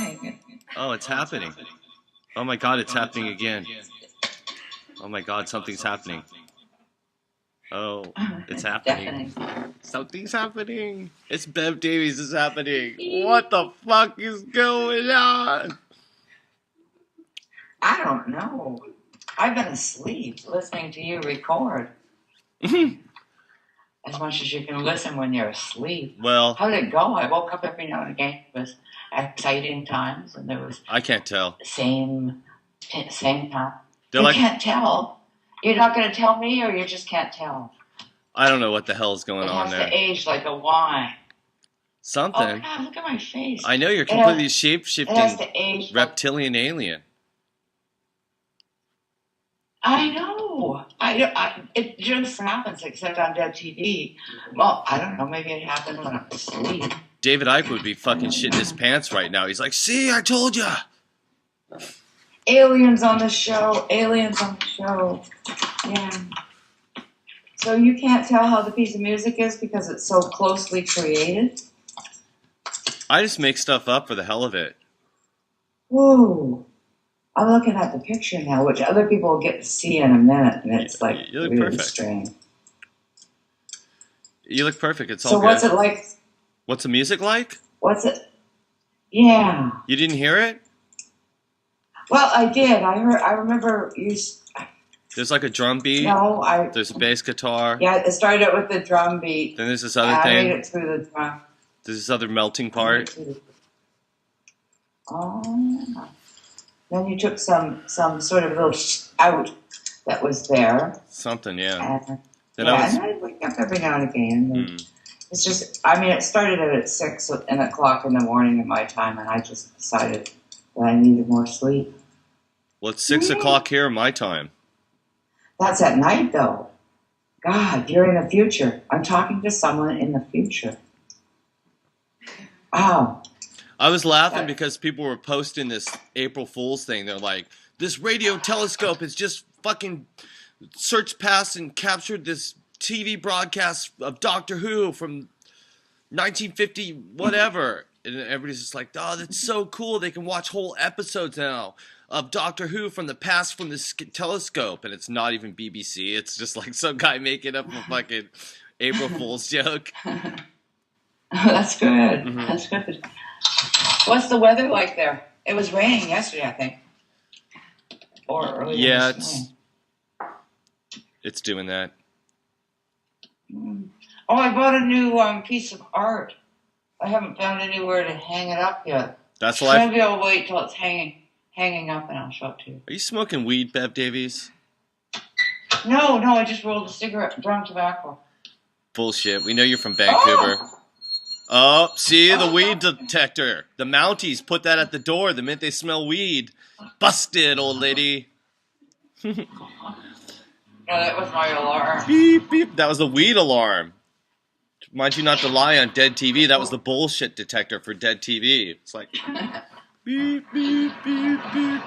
happening. Oh, it's happening. Oh my God, it's happening again. Oh my God, something's happening. Oh, it's happening. Deafening. Something's happening. It's Bev Davies is happening. What the fuck is going on? I don't know. I've been asleep listening to you record. As much as you can listen when you're asleep. Well, how did it go? I woke up every now and again. It was exciting times, and there was. I can't tell. Same time. They're you like, can't tell. You're not going to tell me, or you just can't tell. I don't know what the hell is going on there. It has to age like a wine. Something. Oh God, look at my face. I know you're completely shape-shifting reptilian alien. I know. It just happens, except on dead TV. Well, I don't know. Maybe it happened when I was asleep. David Icke would be fucking shitting his pants right now. He's like, see, I told ya. Aliens on the show. Aliens on the show. Yeah. So you can't tell how the piece of music is because it's so closely created? I just make stuff up for the hell of it. Whoa. I'm looking at the picture now, which other people will get to see in a minute, and it's like you look really perfect. strange. You look perfect. It's all so good. What's it like? What's the music like? What's it? Yeah. You didn't hear it? Well, I did. I remember you. There's like a drum beat. No, There's a bass guitar. Yeah, it started out with the drum beat. Then there's this other thing. I made it through the drum. There's this other melting part. Oh. Then you took some sort of little out that was there. Something, yeah. And I wake up every now and again. It's just, it started at 6 o'clock in the morning at my time, and I just decided that I needed more sleep. Well, it's 6 o'clock here in my time. That's at night, though. God, you're in the future. I'm talking to someone in the future. Wow. I was laughing because people were posting this April Fool's thing. They're like, this radio telescope has just fucking searched past and captured this TV broadcast of Doctor Who from 1950 whatever. And everybody's just like, oh, that's so cool. They can watch whole episodes now of Doctor Who from the past from this telescope. And it's not even BBC. It's just like some guy making up a fucking April Fool's joke. That's good. Mm-hmm. That's good. What's the weather like there? It was raining yesterday, I think. Or earlier. Yeah, it's doing that. Oh, I bought a new piece of art. I haven't found anywhere to hang it up yet. That's why. Maybe I'll wait till it's hanging up, and I'll show it to you. Are you smoking weed, Bev Davies? No, I just rolled a cigarette, brown tobacco. Bullshit. We know you're from Vancouver. Oh, see the weed detector. The Mounties put that at the door the minute they smell weed. Busted, old lady. No, that was my alarm. Beep, beep. That was the weed alarm. Mind you not to lie on dead TV. That was the bullshit detector for dead TV. It's like beep, beep, beep, beep.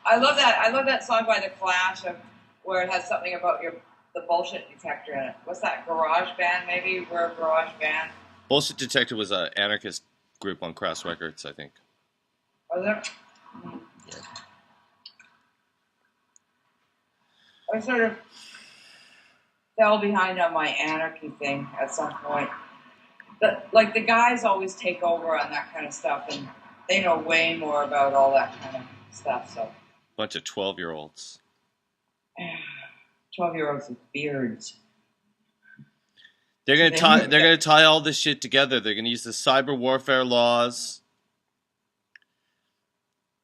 I love that song by The Clash where it has something about the bullshit detector in it. What's that, Garage Band maybe? We're a garage band. Bullshit Detector was an anarchist group on Crass Records, I think. Was it? Yeah. I sort of fell behind on my anarchy thing at some point. The guys always take over on that kind of stuff, and they know way more about all that kind of stuff. So, bunch of 12-year-olds. 12-year-olds with beards. They're gonna tie all this shit together. They're gonna use the cyber warfare laws.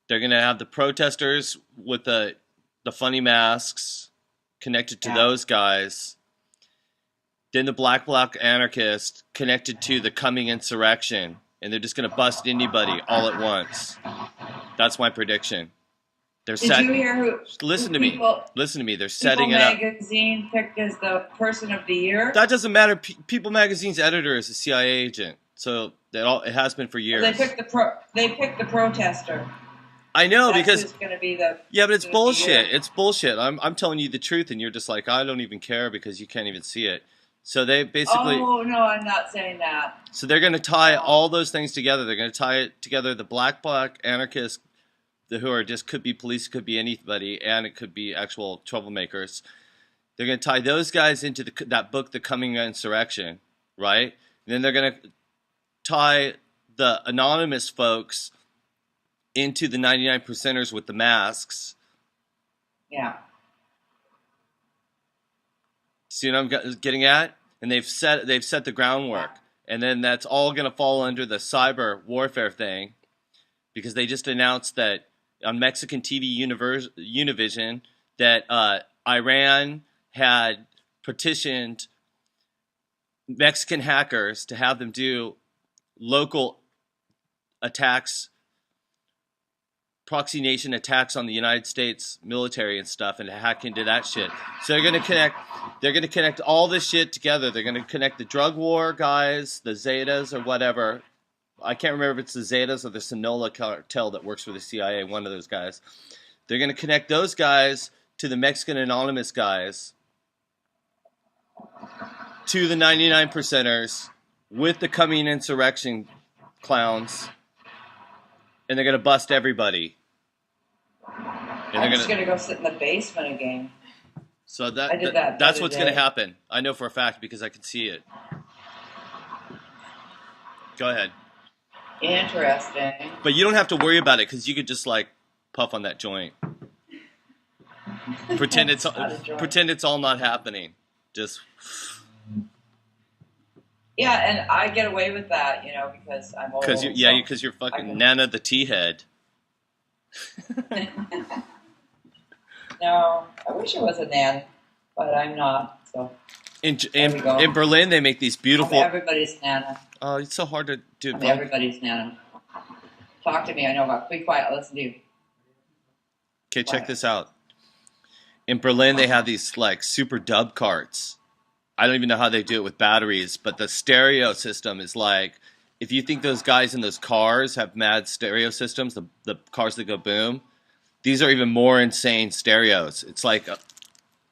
They're gonna have the protesters with the funny masks connected to those guys. Then the black bloc anarchists connected to the coming insurrection, and they're just gonna bust anybody all at once. That's my prediction. Did you hear who? Listen to me. They're setting it up. People magazine picked as the person of the year. That doesn't matter. People magazine's editor is a CIA agent, so it has been for years. They picked the protester. I know That's because who's gonna be the. Yeah, but it's bullshit. It's bullshit. I'm telling you the truth, and you're just like, I don't even care because you can't even see it. So they basically. Oh no, I'm not saying that. So they're going to tie all those things together. They're going to tie it together. The black anarchists, who are just could be police, could be anybody, and it could be actual troublemakers. They're going to tie those guys into that book, The Coming Insurrection, right? And then they're going to tie the anonymous folks into the 99 percenters with the masks. Yeah. See what I'm getting at? And they've set the groundwork, and then that's all going to fall under the cyber warfare thing, because they just announced that on Mexican TV Univision that Iran had petitioned Mexican hackers to have them do local attacks, proxy nation attacks on the United States military and stuff, and hack into that shit. So they're gonna connect all this shit together. They're gonna connect the drug war guys, the Zetas or whatever. I can't remember if it's the Zetas or the Sinaloa cartel that works for the CIA, one of those guys. They're gonna connect those guys to the Mexican anonymous guys, to the 99 percenters, with the coming insurrection clowns, and they're gonna bust everybody. And I'm just gonna go sit in the basement again. So that's what's gonna happen. I know for a fact because I can see it. Go ahead. Interesting. But you don't have to worry about it because you could just like puff on that joint. Pretend it's all not happening. Just. Yeah, and I get away with that, because I'm old. Because you're fucking Nana the tea head. No, I wish I was a nan, but I'm not. So in Berlin, they make these beautiful. I'm everybody's nana. Oh, it's so hard to do. I'm everybody's nana. Talk to me. I know about. Be quiet. I'll listen to you. Okay, check this out. In Berlin, they have these like super dub carts. I don't even know how they do it with batteries, but the stereo system is like, if you think those guys in those cars have mad stereo systems, the cars that go boom, these are even more insane stereos. It's like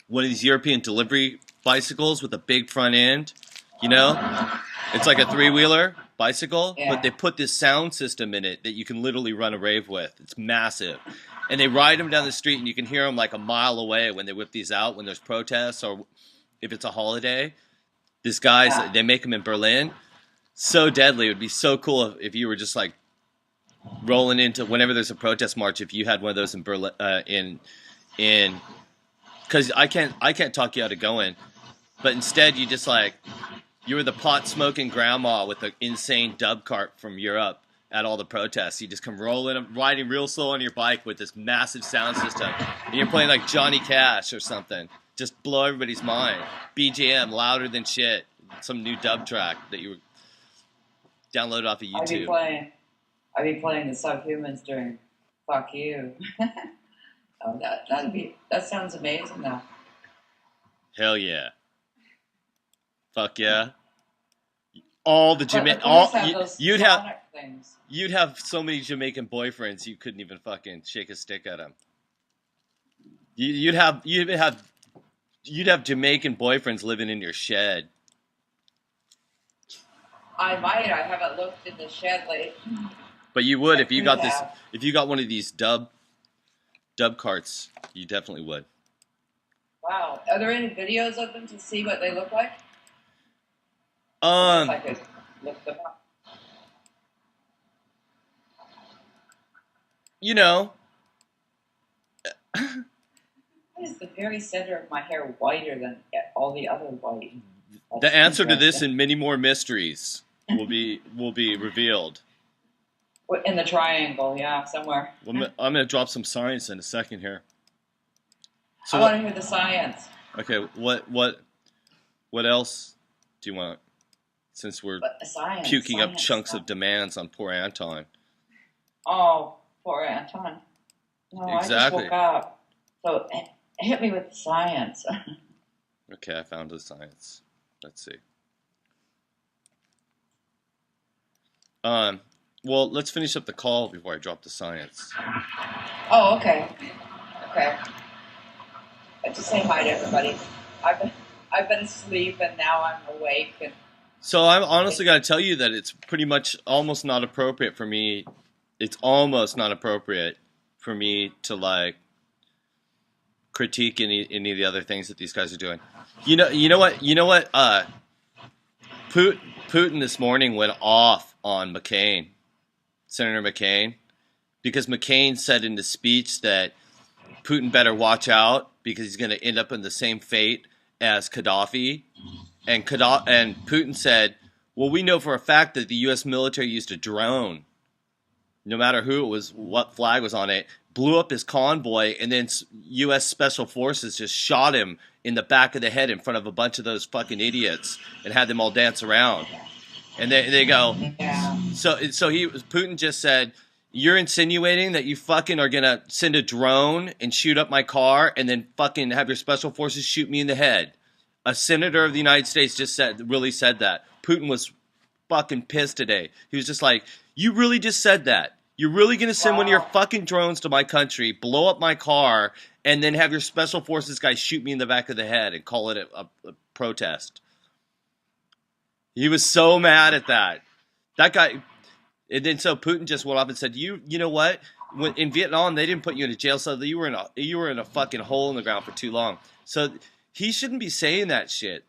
one of these European delivery bicycles with a big front end, It's like a three-wheeler bicycle, but they put this sound system in it that you can literally run a rave with. It's massive. And they ride them down the street, and you can hear them like a mile away when they whip these out, when there's protests or if it's a holiday. These guys, they make them in Berlin. So deadly. It would be so cool if you were just like rolling into whenever there's a protest march. If you had one of those in Berlin, because I can't talk you out of going, but instead you just like you were the pot smoking grandma with the insane dub cart from Europe at all the protests. You just come riding real slow on your bike with this massive sound system, and you're playing like Johnny Cash or something. Just blow everybody's mind. BGM louder than shit. Some new dub track that you download off of YouTube. I'd be playing the Subhumans during "Fuck You." Oh, that sounds amazing though. Hell yeah! Fuck yeah! All the you'd have so many Jamaican boyfriends you couldn't even fucking shake a stick at them. You'd have Jamaican boyfriends living in your shed. I might. I haven't looked in the shed lately. But you would if you got this. If you got one of these dub carts, you definitely would. Wow. Are there any videos of them to see what they look like? I could look them up. Why is the very center of my hair whiter than all the other white? The answer to this and many more mysteries will be revealed. In the triangle, yeah, somewhere. Well, I'm going to drop some science in a second here. So I want to hear the science. Okay, what else do you want? Since we're puking up chunks of demands on poor Anton. Oh, poor Anton. No, exactly. I just woke up. So hit me with the science. Okay, I found the science. Let's see. Well, let's finish up the call before I drop the science. Oh, okay. Okay. Let's just say hi to everybody. I've been asleep and now I'm awake. And so I'm honestly got to tell you that it's pretty much almost not appropriate for me. It's almost not appropriate for me to like critique any of the other things that these guys are doing. You know what? Putin this morning went off on McCain, Senator McCain, because McCain said in the speech that Putin better watch out because he's going to end up in the same fate as Gaddafi. And Putin said, well, we know for a fact that the U.S. military used a drone, no matter who it was, what flag was on it, blew up his convoy, and then U.S. Special Forces just shot him in the back of the head in front of a bunch of those fucking idiots and had them all dance around. And they go, so Putin just said, you're insinuating that you fucking are going to send a drone and shoot up my car and then fucking have your special forces shoot me in the head. A senator of the United States just really said that. Putin was fucking pissed today. He was just like, you really just said that? You're really going to send one of your fucking drones to my country, blow up my car, and then have your special forces guys shoot me in the back of the head and call it a protest? He was so mad at that. That guy... And then so Putin just went off and said, "You know what? In Vietnam, they didn't put you in a jail cell. You were in a fucking hole in the ground for too long." So he shouldn't be saying that shit.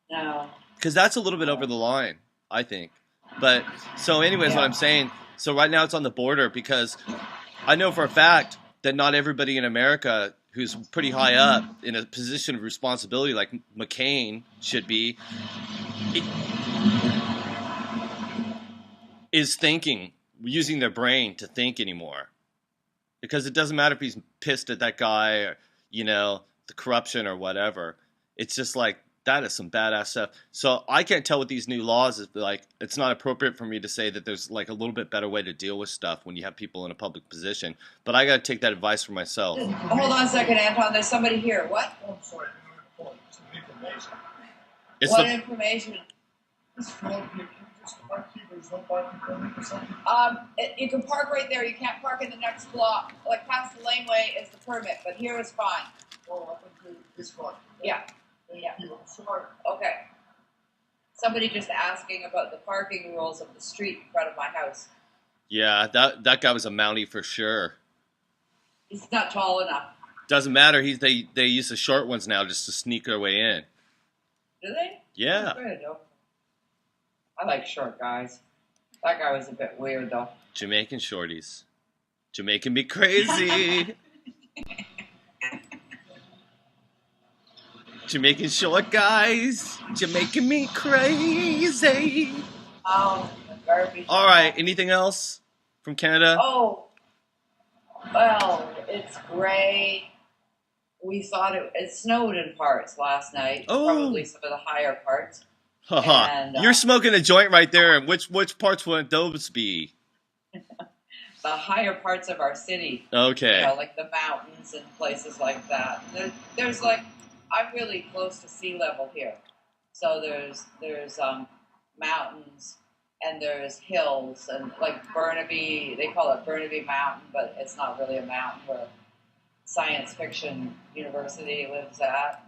No. Because that's a little bit over the line, I think. But so, anyways, what I'm saying. So right now it's on the border because I know for a fact that not everybody in America who's pretty high up in a position of responsibility like McCain should be. Is thinking, using their brain to think anymore. Because it doesn't matter if he's pissed at that guy or, the corruption or whatever. It's just like, that is some badass stuff. So I can't tell what these new laws is like. It's not appropriate for me to say that there's like a little bit better way to deal with stuff when you have people in a public position. But I got to take that advice for myself. Hold on a second, Anton. There's somebody here. What? Oh, I'm sorry. Some information. What information? This phone here, just park here. There's no parking permit or something? You can park right there. You can't park in the next block. Like past the laneway is the permit, but here is fine. Oh, up until this one. Yeah. Thank you. I'm sorry. Okay. Somebody just asking about the parking rules of the street in front of my house. Yeah, that guy was a Mountie for sure. He's not tall enough. Doesn't matter. They use the short ones now just to sneak their way in. Do they? Yeah. Oh, good. Okay. I like short guys. That guy was a bit weird, though. Jamaican shorties. Jamaican me crazy. Jamaican short guys. Jamaican me crazy. Oh, garbage. All right. Anything else from Canada? Oh, well, it's gray. We thought it snowed in parts last night. Oh. Probably some of the higher parts. And, you're smoking a joint right there. And which parts would those be? The higher parts of our city. Okay. Like the mountains and places like that. There's like, I'm really close to sea level here. So there's mountains and there's hills and like Burnaby, they call it Burnaby Mountain, but it's not really a mountain where Science Fiction University lives at.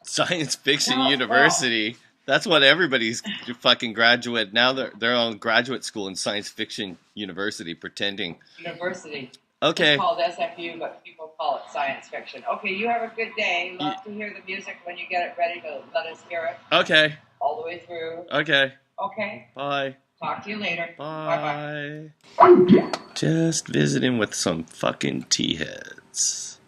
Science Fiction University. That's what everybody's fucking graduate. Now they're on graduate school in Science Fiction University pretending. University. Okay. It's called SFU, but people call it science fiction. Okay, you have a good day. Love to hear the music when you get it ready to let us hear it. Okay. All the way through. Okay. Okay. Bye. Talk to you later. Bye. Bye-bye. Just visiting with some fucking tea heads.